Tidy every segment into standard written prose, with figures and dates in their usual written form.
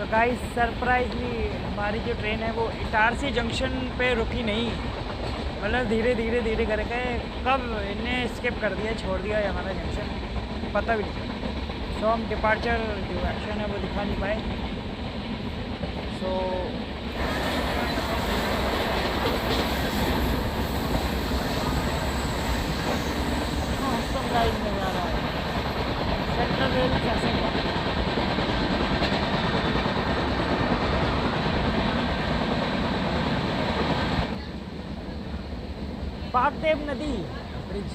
तो गाइस सरप्राइजली हमारी जो ट्रेन है वो इटारसी जंक्शन पे रुकी नहीं, मतलब धीरे धीरे धीरे करके कब इन्हें स्किप कर दिया, छोड़ दिया है हमारा जंक्शन, पता भी नहीं। सो हम डिपार्चर जो एक्शन है वो दिखा नहीं पाए। सो गाइस में जा रहा है सेंट्रल रेल स्टेशन पर। पाकदेव नदी ब्रिज।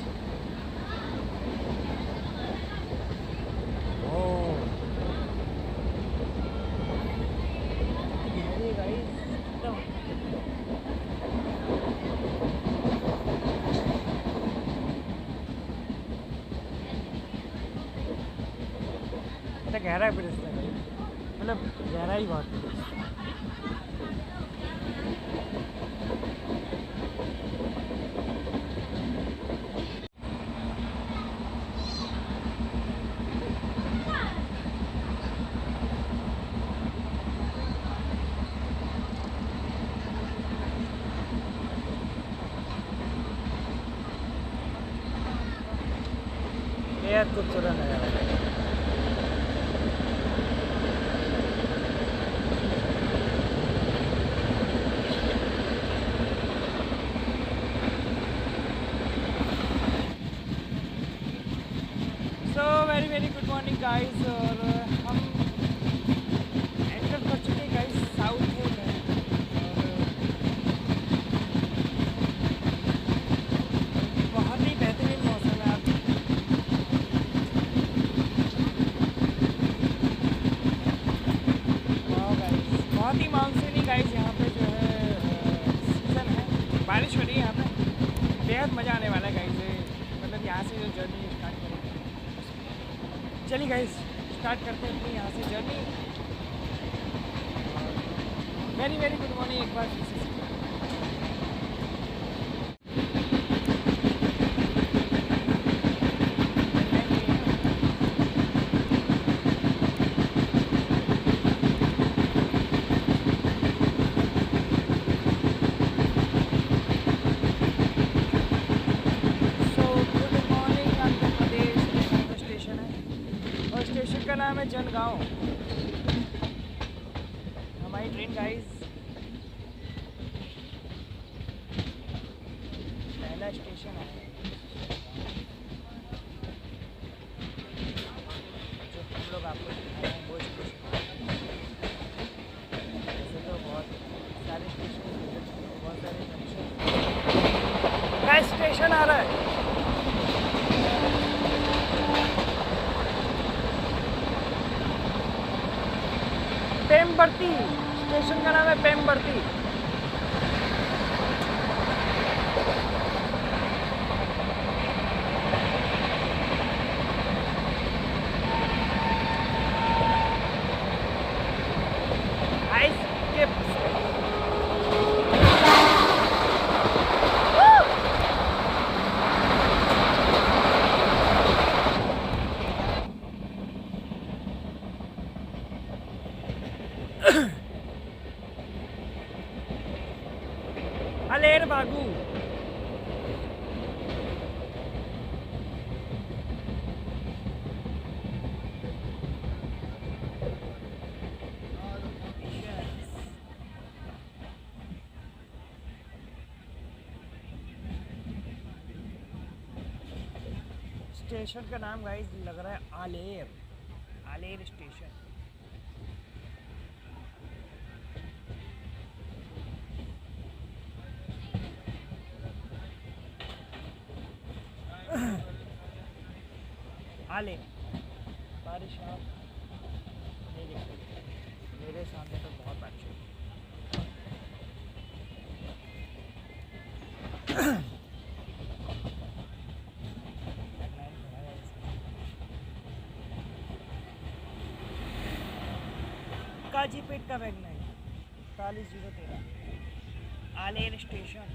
गहरा है ब्रिज है, मतलब गहरा ही बहुत है। बेहद खूबसूरत नज़ारा है। वेरी गुड मॉर्निंग गाइस, और हम एंटर कर चुके हैं गाइस साउथ में। और बहुत ही बेहतरीन मौसम है। आप गाइस बहुत ही मानसूनी गाइस यहाँ पे जो है सीज़न है, बारिश हो रही है यहाँ पे, बेहद मज़ा आने वाला है गाइस। मतलब यहाँ से जो जर्नी स्टार्ट करेंगे, चलिए गाइस स्टार्ट करते हैं अपनी यहाँ से जर्नी। वेरी गुड मॉर्निंग एक बार फिर से। स्टेशन का नाम है जनगांव। हमारी ट्रेन गाइस पहला स्टेशन है जो हम लोग आपको दिखाए हैं, वो स्टेशन। वैसे तो बहुत सारे स्टेशन, बहुत सारे जंक्शन। गाइस स्टेशन आ रहा है पेमबर्ती। स्टेशन का नाम है पेमबर्ती। अलेर बागू। स्टेशन का नाम गाइस लग रहा है आलेर, आलेर स्टेशन। आले बारिश आप नहीं देख सकते, मेरे सामने तो बहुत बारिश हुई। काजीपेट का मैग्नाइट 44013 Aler station.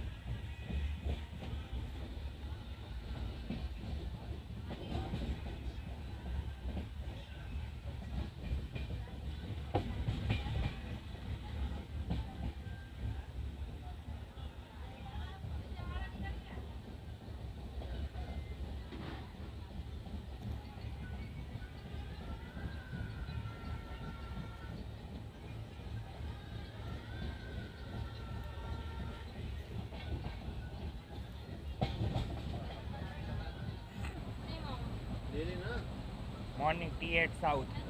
Morning tea at south.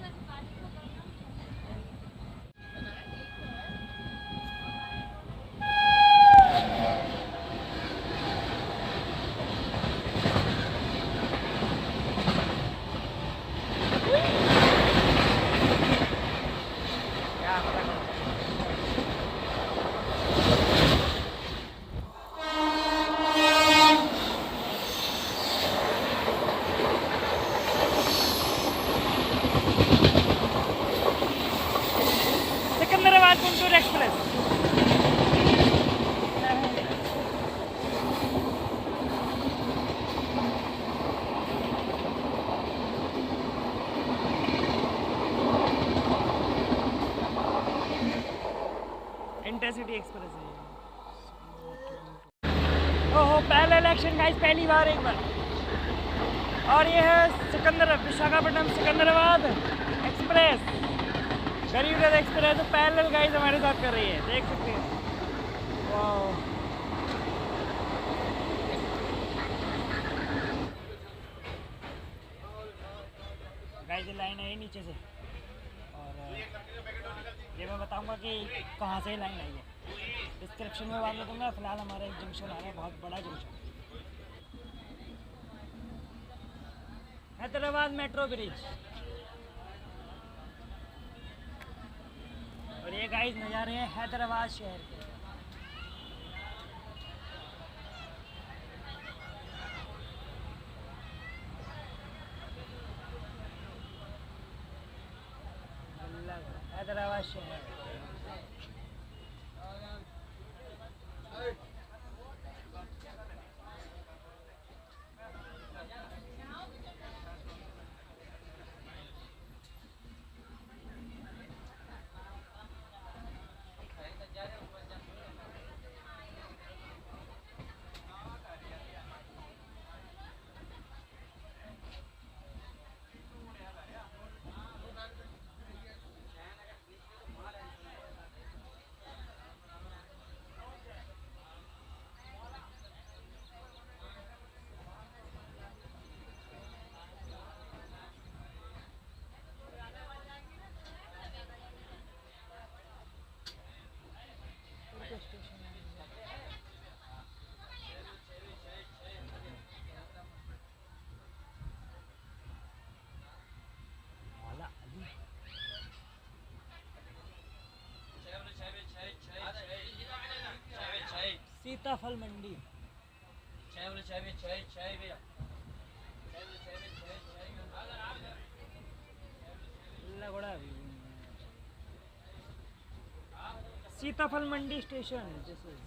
Secunderabad Guntur express. Intercity express है। ओहो, पहला इलेक्शन गाइस, पहली बार एक बार। और ये है विशाखापट्टनम सिकंदराबाद एक्सप्रेस, गरीब रथ एक्सप्रेस। तो पैरेलल गाइस हमारे साथ कर रही है, देख सकते हैं। वाह, गाइस ये लाइन है नीचे से, और ये मैं बताऊंगा कि कहाँ से लाइन आई है, डिस्क्रिप्शन में डाल दूंगा। फिलहाल हमारा एक जंक्शन आ रहा है, बहुत बड़ा जंक्शन, हैदराबाद मेट्रो ब्रिज। और ये गाइस नज़ारे हैं हैदराबाद शहर के। हैदराबाद शहर। सीताफल मंडी। सीताफल मंडी स्टेशन। दिस इज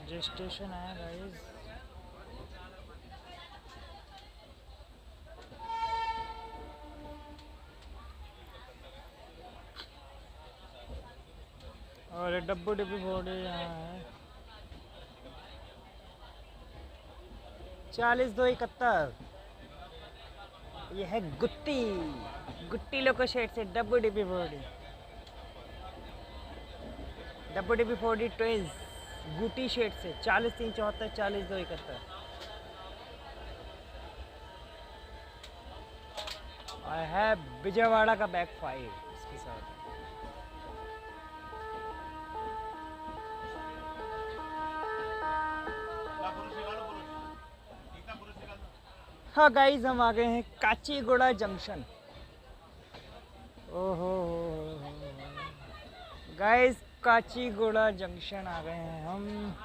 जो स्टेशन है गाइस, और डब्बू डिब्बी बोर्ड यहाँ है। 4271। ये है गुत्ती, गुट्टी लोको शेड से डब्बू डिब्बी बोर्ड। डब्बू डिब्बी 40 ट्वेज गुटी शेड से 4374 40271। और है विजयवाड़ा का बैक फाइव इसके साथ। हाँ गाइस, हम आ गए हैं काचीगुड़ा जंक्शन। ओहो गाइस, काचीगुड़ा जंक्शन आ गए हैं हम।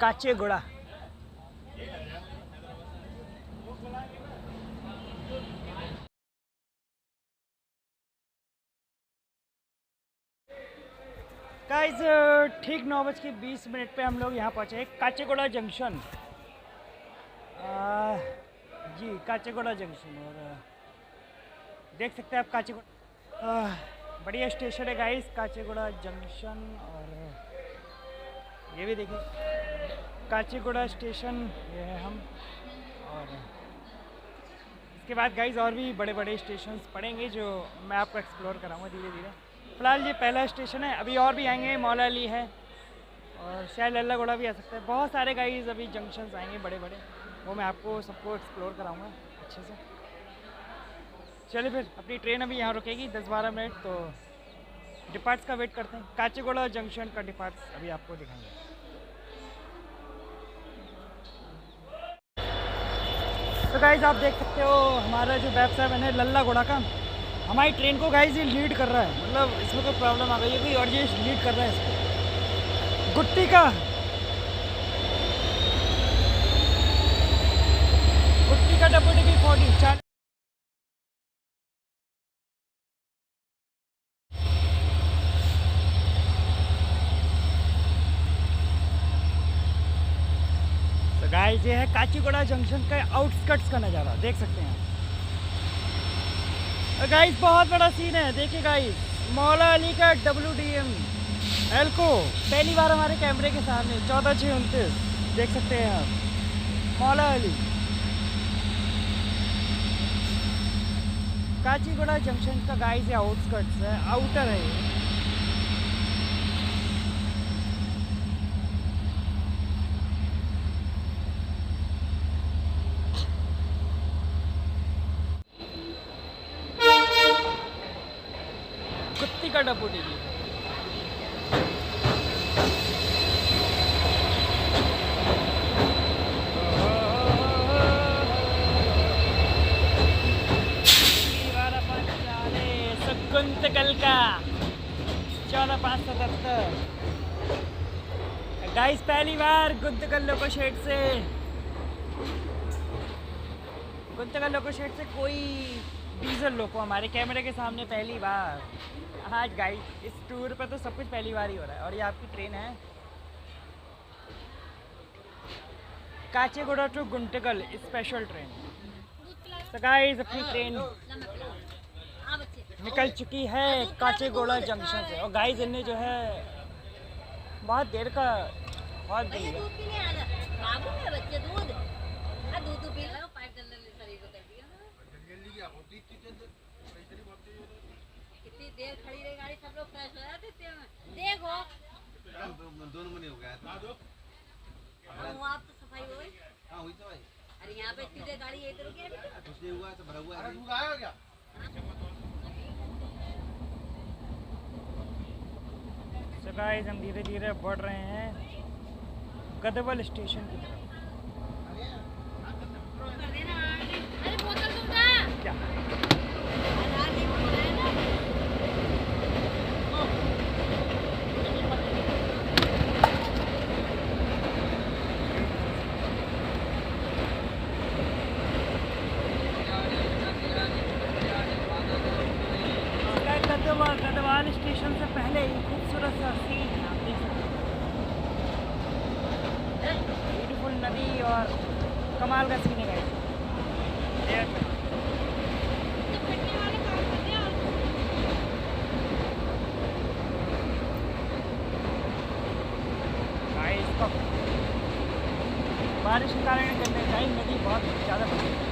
काचीगुड़ा गाइस, ठीक 9:20 पे हम लोग यहाँ पहुँचे काचीगुड़ा जंक्शन। जी काचेगुड़ा जंक्शन। और देख सकते हैं आप काचेगुड़ा, बढ़िया स्टेशन है गाइस काचेगुड़ा जंक्शन। और ये भी देखिए काचेगुड़ा स्टेशन, ये है हम। और इसके बाद गाइस और भी बड़े बड़े स्टेशन पड़ेंगे जो मैं आपको एक्सप्लोर कराऊंगा धीरे धीरे। फ़िलहाल ये पहला स्टेशन है, अभी और भी आएंगे, मौला अली है और शायद लल्ला घोड़ा भी आ सकता है। बहुत सारे गाइस अभी जंक्शंस आएंगे बड़े बड़े, वो मैं आपको सबको एक्सप्लोर कराऊंगा अच्छे से। चलिए फिर, अपनी ट्रेन अभी यहाँ रुकेगी 10-12 मिनट, तो डिपार्ट्स का वेट करते हैं। काचेगुड़ा जंक्शन का डिपार्ट्स अभी आपको दिखाएंगे। तो गाइस आप देख सकते हो हमारा जो बैब साहब है लल्ला घोड़ा का, हमारी ट्रेन को गाइस ये लीड कर रहा है। मतलब इसमें कोई प्रॉब्लम आ गई है कोई और ये लीड कर रहा है इसको। गुट्टी का WDB40 तो गाइस ये है काचीगुड़ा जंक्शन का आउटस्कर्ट्स का नज़ारा, देख सकते हैं। तो गाइस बहुत बड़ा सीन है, देखिए गाइस मौला अली का WDM एल्को पहली बार हमारे कैमरे के सामने 14/6/29 देख सकते हैं आप। मौला अली काचीगुड़ा जंक्शन का गाइस ये आउटस्कर्ट्स है, आउटर है ये। कुत्ती का WDB गुंतकल का 14/5/77। गाइस पहली बार गुंतकल लोको शेड से कोई डीजल लोको हमारे कैमरे के सामने पहली बार। आज गाइस इस टूर पे तो सब कुछ पहली बार ही हो रहा है। और ये आपकी ट्रेन है Kacheguda to Guntakal special train. तो गाइस अपनी ट्रेन निकल चुकी है काचेगुड़ा जंक्शन से। और गाइस इनने जो है बहुत देर का बहुत देर कितनी देर खड़ी रही गाड़ी, सब लोग फ्रेश हो जाते थे। देखो दोनों महीने हो गया था। आप तो सफाई हो गई। हाँ हुई सफाई। अरे यहाँ पे इतनी देर गाड़ी इधर रुकी है, कुछ नहीं हुआ, सब भरा हुआ है। दूध आया क्या? तो गाइस हम धीरे धीरे बढ़ रहे हैं गदवल स्टेशन की तरफ। अरे बोतल दो ना क्या? गदवाल स्टेशन से पहले ही खूबसूरत सा सीन है, आप देख सकते हैं। ब्यूटीफुल नदी और कमाल का सीन है गाइस। बारिश के कारण गंदगी नदी बहुत ज़्यादा बढ़ी है।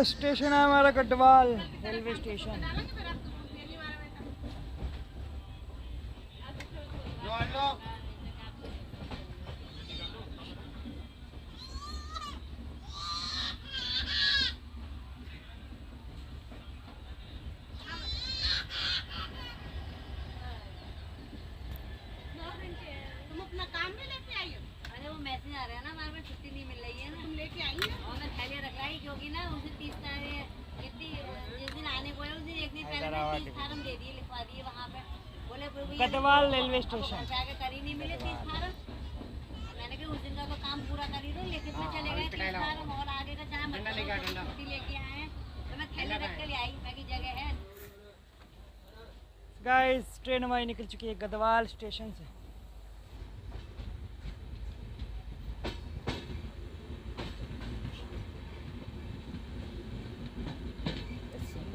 स्टेशन है हमारा गढ़वाल रेलवे स्टेशन। तुम अपना काम में लेके आई हो? अरे वो मैसेज आ रहा है ना, हमारे पास छुट्टी नहीं मिल रही है ना, तुम लेके आई हो। और मैं थैलियाँ रख लाई क्योंकि ना उसे 30 जिस दिन आने को है उस दिन एक दिन पहले 30 फार्म दे दिए, लिखवा दिए वहाँ पे। बोले गढ़वाल रेलवे स्टेशन जाके करी नहीं मिले 30 फार्म। मैंने कहा उस दिन का तो काम पूरा करी दो, लेके फिर चले गए 30 फार्म और आगे का जहाँ छुट्टी लेके आए हैं तो मैं थैली रख के ले आई, बाकी जगह है। गाइस ट्रेन हमारी निकल चुकी है गढ़वाल स्टेशन से।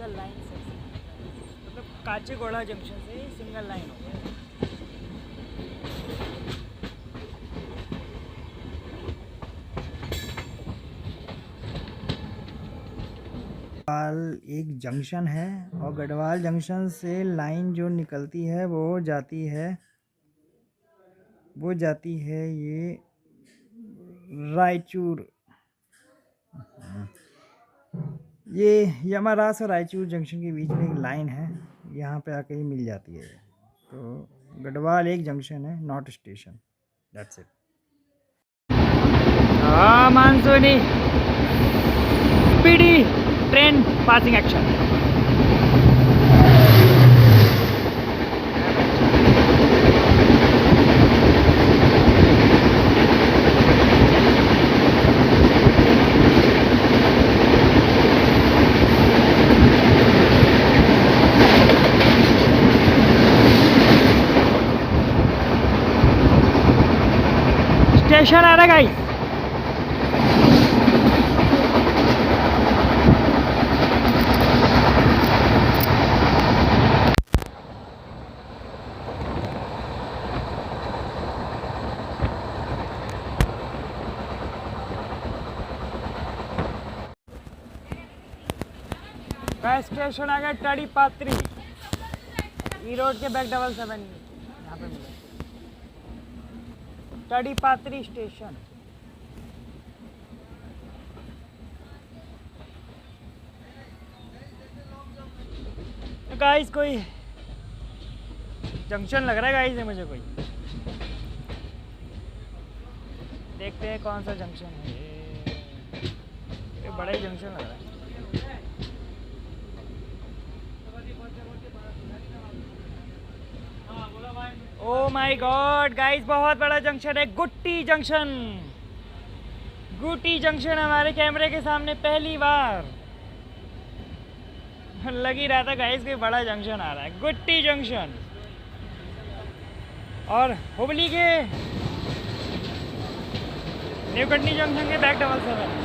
सिंगल लाइन सेक्शन, मतलब काचेगोड़ा जंक्शन से सिंगल लाइन हो गया। गढ़वाल एक जंक्शन है और गढ़वाल जंक्शन से लाइन जो निकलती है वो जाती है ये रायचूर। ये यमारास और रायचूर जंक्शन के बीच में एक लाइन है, यहाँ पे आके ही मिल जाती है। तो गढ़वाल एक जंक्शन है, नॉट स्टेशन। That's it. हाँ, मानसूनी speedy train passing action. Station आ रहा है गाइस। स्टेशन आ गया टाड़ी पात्री, ई रोड के बैक 77 यहाँ पे मिले टाड़ी पात्री स्टेशन। गाइस कोई जंक्शन लग रहा है गाइस है मुझे, कोई देखते हैं कौन सा जंक्शन है। ये बड़ा ही जंक्शन लग रहा है। ओ माय गॉड गाइस, बहुत बड़ा जंक्शन है, गुट्टी जंक्शन। गुट्टी जंक्शन हमारे कैमरे के सामने पहली बार लग ही रहा था गाइस, कोई बड़ा जंक्शन आ रहा है, गुट्टी जंक्शन। और हुबली के न्यू कटनी जंक्शन के बैक 77।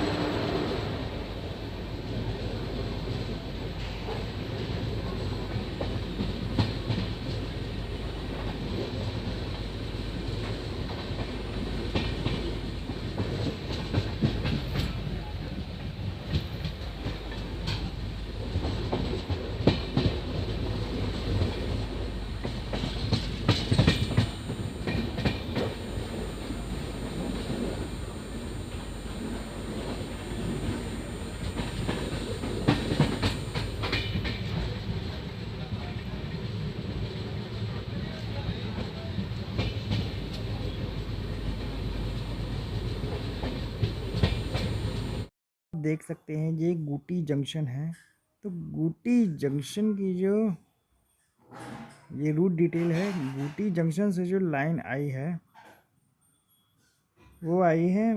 देख सकते हैं ये गुटी जंक्शन है। तो गुटी जंक्शन की जो ये रूट डिटेल है, गुटी जंक्शन से जो लाइन आई है वो आई है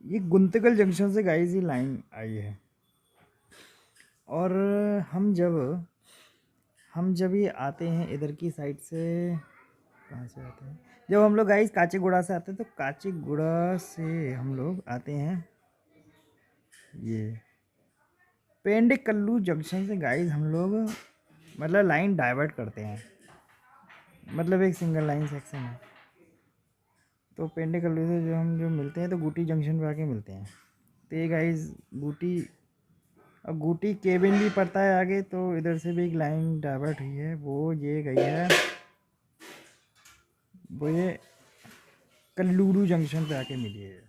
ये गुंतकल जंक्शन से गाइस, ये लाइन आई है। और हम जब ये आते हैं इधर की साइड से, कहाँ से आते हैं, जब हम लोग गाइस काचेगुड़ा से आते हैं, तो काचेगुड़ा से हम लोग आते हैं ये पेंडेकल्लू जंक्शन से गाइस हम लोग मतलब लाइन डाइवर्ट करते हैं, मतलब एक सिंगल लाइन सेक्शन है। तो पेंडेकल्लू से जो मिलते हैं तो गुटी जंक्शन पे आके मिलते हैं। तो ये गाइस गुटी, अब गुटी केबिन भी पड़ता है आगे, तो इधर से भी एक लाइन डाइवर्ट हुई है, वो ये गई है, वो ये कल्लूरू जंक्शन पे आके मिली है।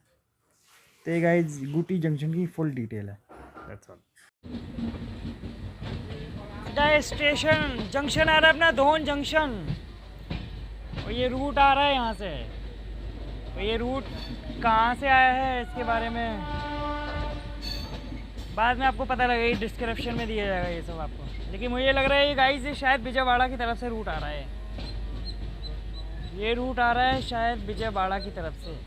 तो ये गाइस गुटी जंक्शन की फुल डिटेल है। That's all guys. Station junction आ रहा है अपना धोन जंक्शन, और ये रूट आ रहा है यहाँ से। तो ये रूट कहाँ से आया है इसके बारे में बाद में आपको पता लगेगा, डिस्क्रिप्शन में दिया जाएगा ये सब आपको। लेकिन मुझे लग रहा है ये गाइस ये शायद विजयवाड़ा की तरफ से रूट आ रहा है, ये रूट आ रहा है शायद विजयवाड़ा की तरफ से।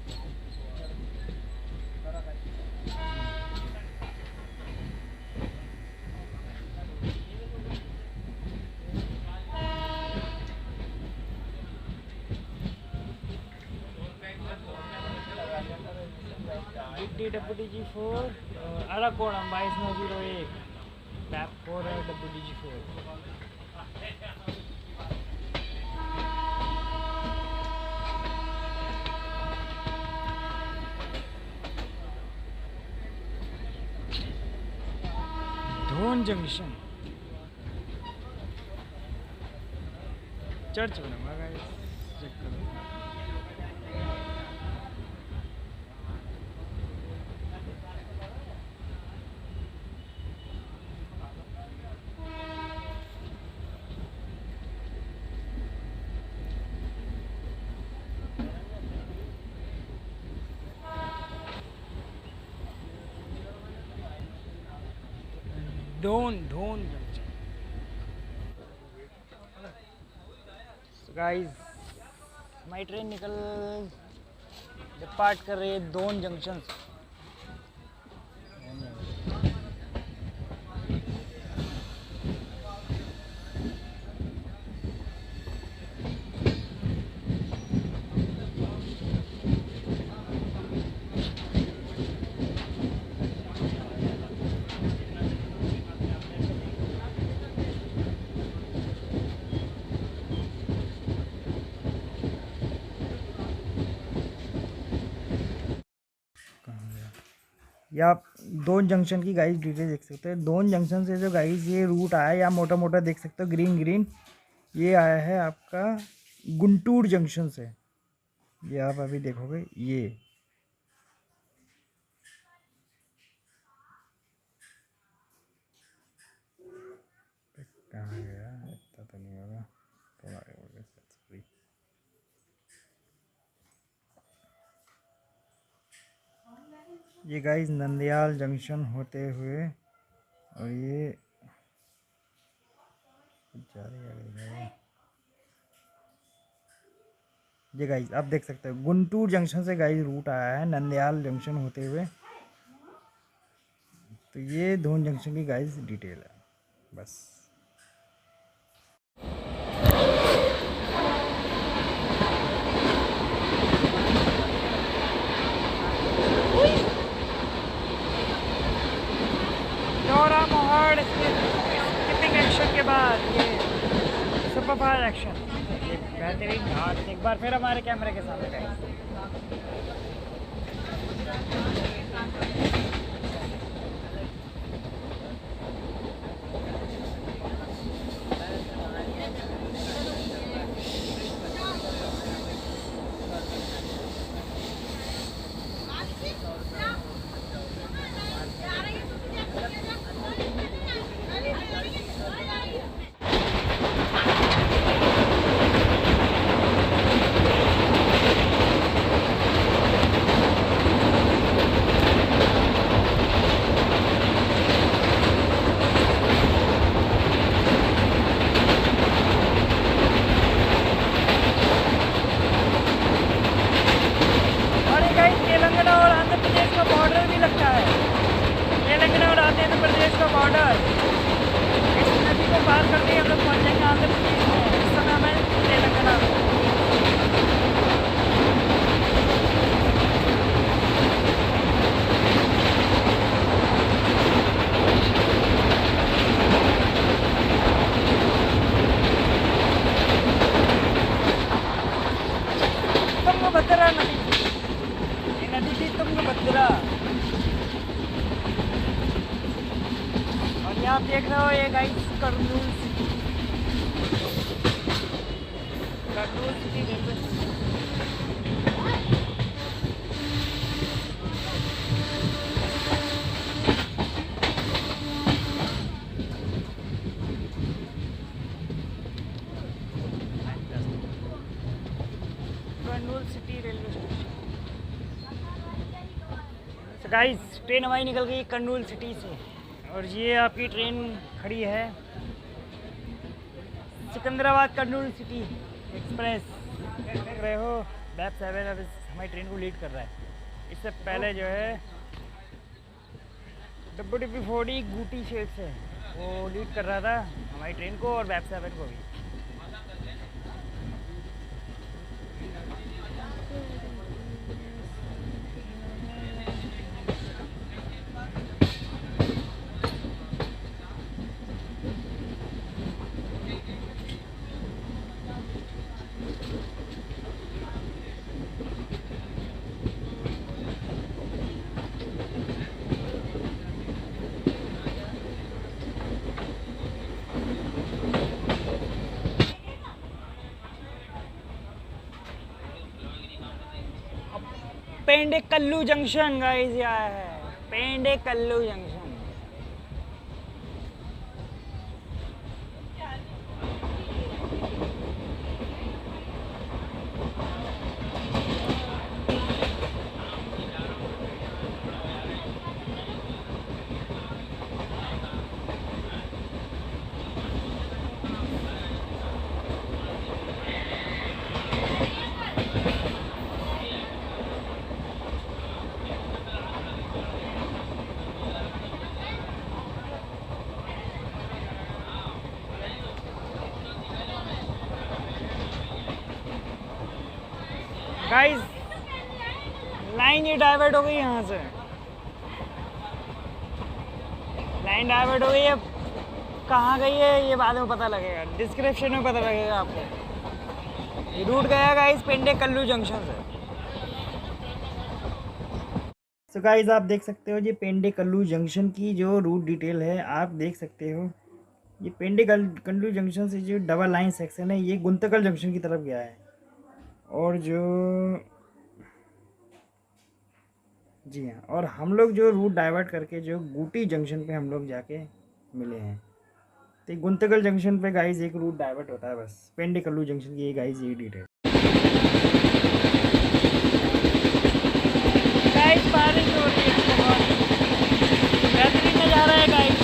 DWG4 अराकोणम 2291 टैप 4 है WDG4। धोन जंक्शन चर्च बनूंगा गाइस, चेक करो। धोन जंक्शन। गाइस हमारी ट्रेन डिपार्ट कर रही है धोन जंक्शन से। या आप दोन जंक्शन की गाइस डिटेल देख सकते हैं। दोन जंक्शन से जो गाइस ये रूट आया है, या मोटा मोटा देख सकते हो ग्रीन ये आया है आपका गुंटूर जंक्शन से। ये आप अभी देखोगे ये कहाँ गया, इतना तो नहीं होगा, थोड़ा हो गया। ये गाइस नंदयाल जंक्शन होते हुए, और ये गाइस आप देख सकते हो गुंटूर जंक्शन से गाइस रूट आया है नंदयाल जंक्शन होते हुए। तो ये धोन जंक्शन की गाइस डिटेल है बस। स्किपिंग एक्शन के बाद ये सुपर फास्ट एक्शन, एक बेहतरीन घाट एक बार फिर हमारे कैमरे के सामने गए। बॉर्डर इस नदी को पार करके हम लोग पहुँच जाएंगे आंध्र प्रदेश में। इस समय हमें तेलंगाना में। तुंगभद्रा नदी, ये नदी थी तुंगभद्रा। और यहाँ आप देख रहे हो ये guys Kurnool city railway station. Kurnool city railway station. तो गाइस ट्रेन हमारी निकल गई कर्नूल सिटी से, और ये आपकी ट्रेन खड़ी है सिकंदराबाद कर्नूल सिटी एक्सप्रेस। देख रहे हो बैब 7 अब हमारी ट्रेन को लीड कर रहा है। इससे पहले जो है WDP40 गूटी शेड से वो लीड कर रहा था हमारी ट्रेन को और बैब 7 को भी। पेंडे कल्लू जंक्शन गाइस, ये आया है पेंडे कल्लू जंक्शन। गाइस लाइन ये डाइवर्ट हो गई, यहाँ से लाइन डाइवर्ट हो गई है। कहाँ गई है ये बाद में पता लगेगा, डिस्क्रिप्शन में पता लगेगा आपको। ये रूट गया गाइस पेंडे कल्लू जंक्शन से। तो गाइस आप देख सकते हो ये पेंडे कल्लू जंक्शन की जो रूट डिटेल है आप देख सकते हो। ये पेंडे कल्लू जंक्शन से जो डबल लाइन सेक्शन है ये गुंतकल जंक्शन की तरफ गया है। और जो जी हाँ, और हम लोग जो रूट डाइवर्ट करके जो गुटी जंक्शन पे हम लोग जाके मिले हैं। तो गुंतकल जंक्शन पे गाइस एक रूट डाइवर्ट होता है बस, पेंडे कल्लू जंक्शन की ये गाइस ये डिटेल। गाइस बारिश हो रही है, बहुत बेहतरीन नज़ारा है गाइस।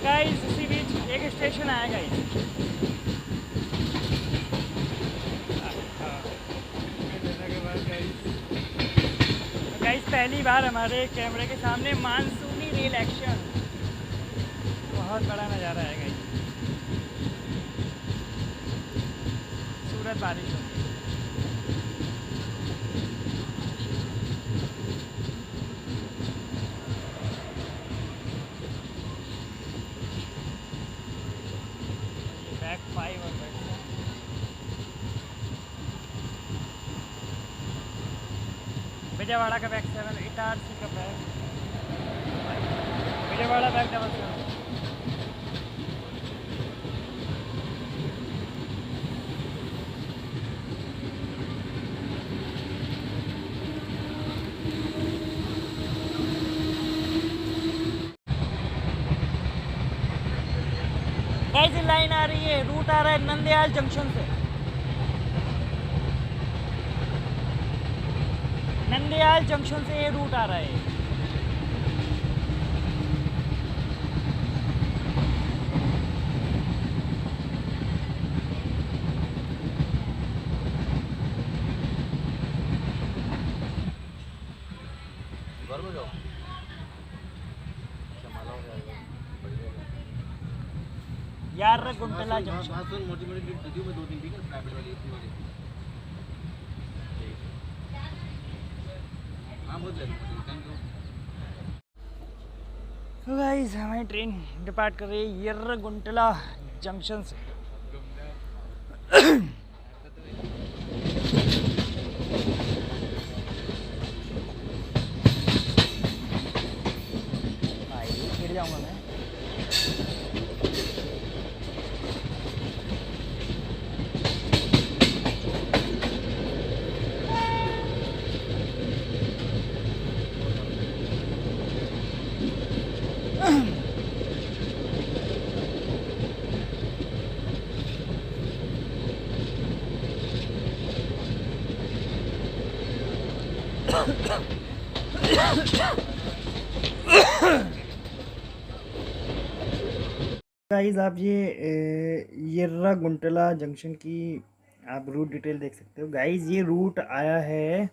गाइस इसी बीच एक स्टेशन आया गाइस पहली बार हमारे कैमरे के सामने मानसूनी रेल एक्शन, बहुत बड़ा नज़ारा है गाइस। सूरत बारिश हो गई। बैक 5 और बैक 7 विजयवाड़ा का बैक 7, इटारसी का back, Vijayawada back 7। Guys line आ रही है, रूट आ रहा है नंदयाल जंक्शन से। नंदयाल जंक्शन से ये रूट आ रहा है। यार गुंटला जंक्शन मोटी मोटी वीडियो में 2-3 ठीक है, प्राइवेट वाली इतनी वाली। हाँ बहुत जल्दी, थैंक यू। तो गाइस हमारी ट्रेन डिपार्ट कर रही है यर्रगुंटला जंक्शन से। भाई गिर जाऊंगा मैं। गाइस आप येर्रा गुंटला जंक्शन की आप रूट डिटेल देख सकते हो गाइस। ये रूट आया है,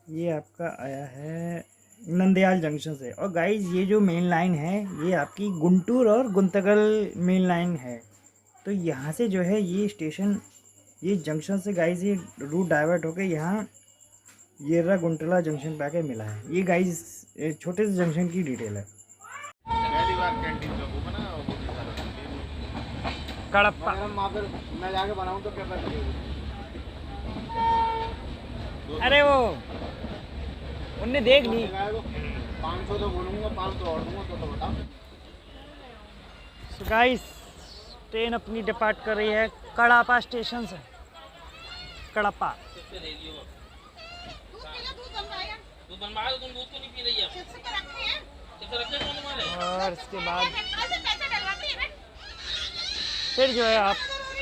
ये आपका आया है नंदयाल जंक्शन से। और गाइस ये जो मेन लाइन है ये आपकी गुंटूर और गुंतकल मेन लाइन है। तो यहाँ से जो है ये स्टेशन, ये जंक्शन से गाइस ये रूट डाइवर्ट होकर यहाँ येर्रा गुंटला जंक्शन पे आके मिला है। ये गाइस छोटे से जंक्शन की डिटेल है। कड़प्पा मैं जाके बनाऊं तो क्या अरे वो उनने देख ली। 500 तो बोलूंगा, 500 और दूंगा तो बता। So गाइस ट्रेन अपनी डिपार्ट कर रही है कड़ापा स्टेशन से। कड़प्पा दूध बनवाया तो तुम दूध क्यों नहीं पी रही है? चिप्स रखे कौन तुम्हारे? और इसके बाद फिर जो है आप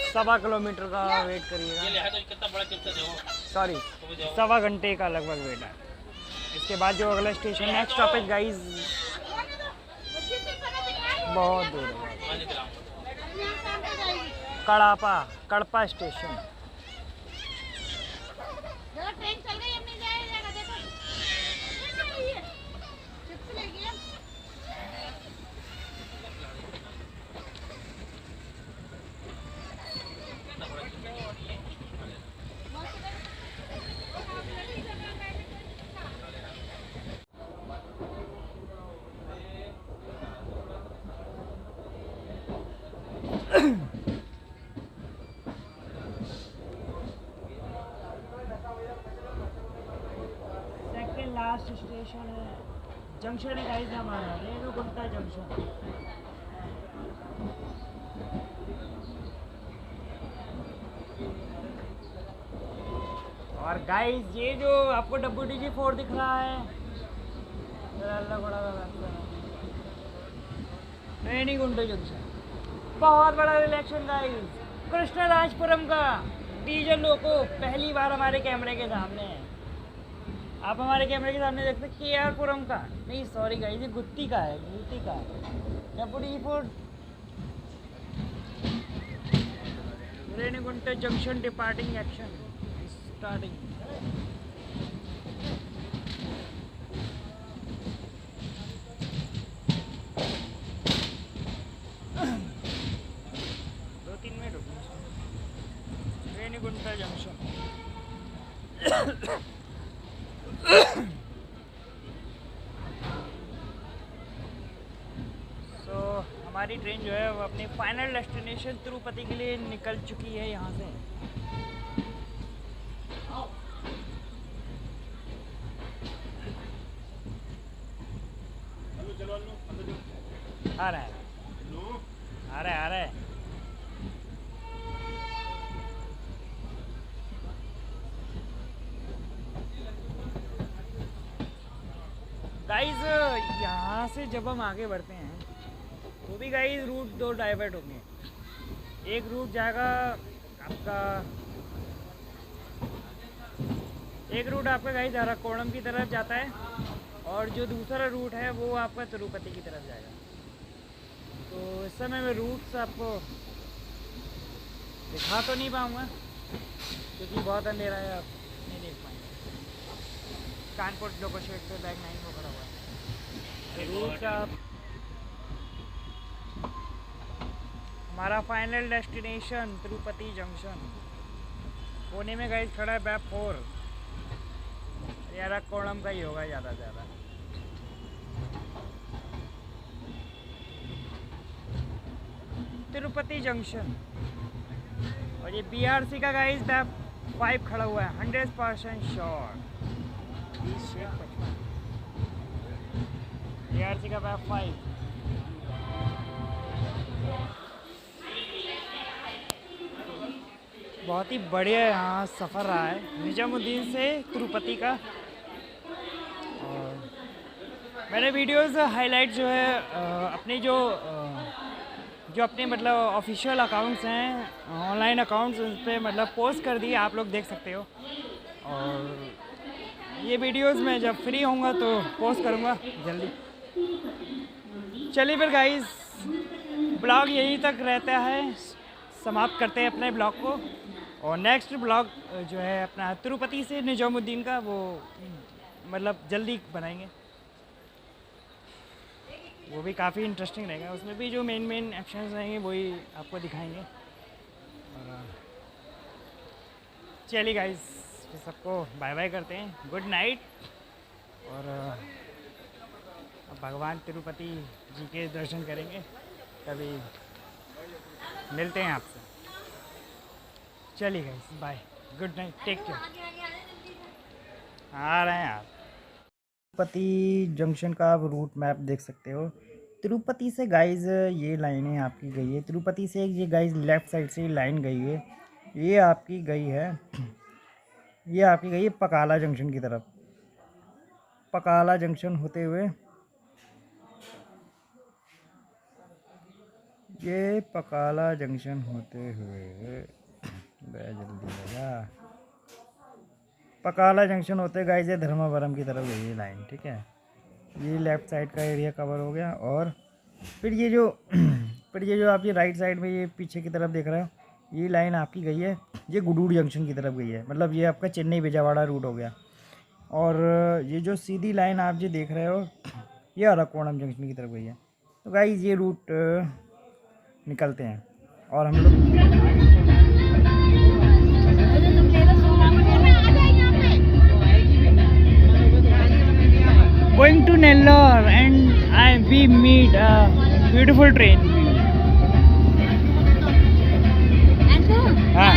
1.25 किलोमीटर का वेट करिएगा। ये ले तो कितना बड़ा चिप्स है देखो। सॉरी 1.25 घंटे का लगभग वेट है। इसके बाद जो अगला स्टेशन नेक्स्ट स्टॉपेज गाइस बहुत दूर है, कड़प्पा स्टेशन। ट्रेन चल गई, अब नहीं जाएगा देखो। चिप्स लेगी हम। सेकंड लास्ट स्टेशन है जंक्शन है गाइस हमारा रेणुगुंटा जंक्शन। और गाइस ये जो आपको WTG4 दिख रहा है रेणुगुंटा जंक्शन, बहुत बड़ा रिलेक्शन गाइस। कृष्णराजपुरम का डीजल लोको पहली बार हमारे कैमरे के सामने है। आप हमारे कैमरे के सामने देखते हैं KRपुरम का, नहीं सॉरी गाइस ये गुत्ती का है, गुत्ती का WTG4 Renigunta junction departing action starting. Renigunta junction so हमारी ट्रेन जो है वो अपनी फाइनल डेस्टिनेशन तिरुपति के लिए निकल चुकी है यहाँ से। आ रहा है आ रहा है आ रहा है। गाइस यहाँ से जब हम आगे बढ़ते हैं तो भी गाइस रूट दो डाइवर्ट होंगे। एक रूट जाएगा आपका, एक रूट आपका गाइस अराकोणम की तरफ जाता है और जो दूसरा रूट है वो आपका तिरुपति की तरफ जाएगा। तो इस समय मैं रूट्स आपको दिखा तो नहीं पाऊँगा क्योंकि बहुत अंधेरा है, आप नहीं देख पाएंगे। कानपुर लोको शेड पे बैग 9 को खड़ा हुआ है। रूट्स आप हमारा फाइनल डेस्टिनेशन तिरुपति जंक्शन, कोने में गाइस खड़ा है बैग 4। अराकोणम का ही होगा ज़्यादा से ज़्यादा। तिरुपति जंक्शन और ये BRC का गाइस बैग 5 खड़ा हुआ है 100% श्योर। BRC का बैग 5 बहुत ही बढ़िया यहाँ सफ़र रहा है निजामुद्दीन से तिरुपति का। और मैंने वीडियोस हाईलाइट जो है अपने जो अपने मतलब ऑफिशियल अकाउंट्स हैं, ऑनलाइन अकाउंट्स, उस पर मतलब पोस्ट कर दिए, आप लोग देख सकते हो। और ये वीडियोस मैं जब फ्री होऊंगा तो पोस्ट करूँगा जल्दी। चलिए फिर गाइस ब्लॉग यहीं तक रहता है, समाप्त करते हैं अपने ब्लॉग को। और नेक्स्ट ब्लॉग जो है अपना तिरुपति से निजामुद्दीन का, वो मतलब जल्दी बनाएंगे। वो भी काफ़ी इंटरेस्टिंग रहेगा, उसमें भी जो मेन एक्शंस रहेंगे वही आपको दिखाएंगे। और चलिए गाइस, सबको बाय बाय करते हैं, गुड नाइट। और अब भगवान तिरुपति जी के दर्शन करेंगे, कभी मिलते हैं आपसे। चलिए guys, bye, good night, take care. आ रहे हैं आप। तिरुपति जंक्शन का आप रूट मैप देख सकते हो। तिरुपति से गाइस ये लाइनें आपकी गई है, तिरुपति से ये गाइस लेफ़्ट साइड से लाइन गई है, ये आपकी गई है, ये आपकी गई है पकाला जंक्शन की तरफ। पकाला जंक्शन होते हुए ये पकाला जंक्शन होते हुए जल्दी लगा, पकाला जंक्शन होते गाइस ये धर्मावरम की तरफ गई है लाइन, ठीक है। ये लेफ़्ट साइड का एरिया कवर हो गया। और फिर ये जो आपकी राइट साइड में ये पीछे की तरफ देख रहे हो, ये लाइन आपकी गई है, ये गुडूर जंक्शन की तरफ गई है, मतलब ये आपका चेन्नई विजयवाड़ा रूट हो गया। और ये जो सीधी लाइन आप जो देख रहे हो, ये अरकोणम जंक्शन की तरफ गई है। तो गाइस ये रूट निकलते हैं और हम लोग going to Nellore and we meet a beautiful train. And हाँ।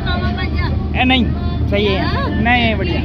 मामा बन जा। नहीं सही है, नहीं बढ़िया।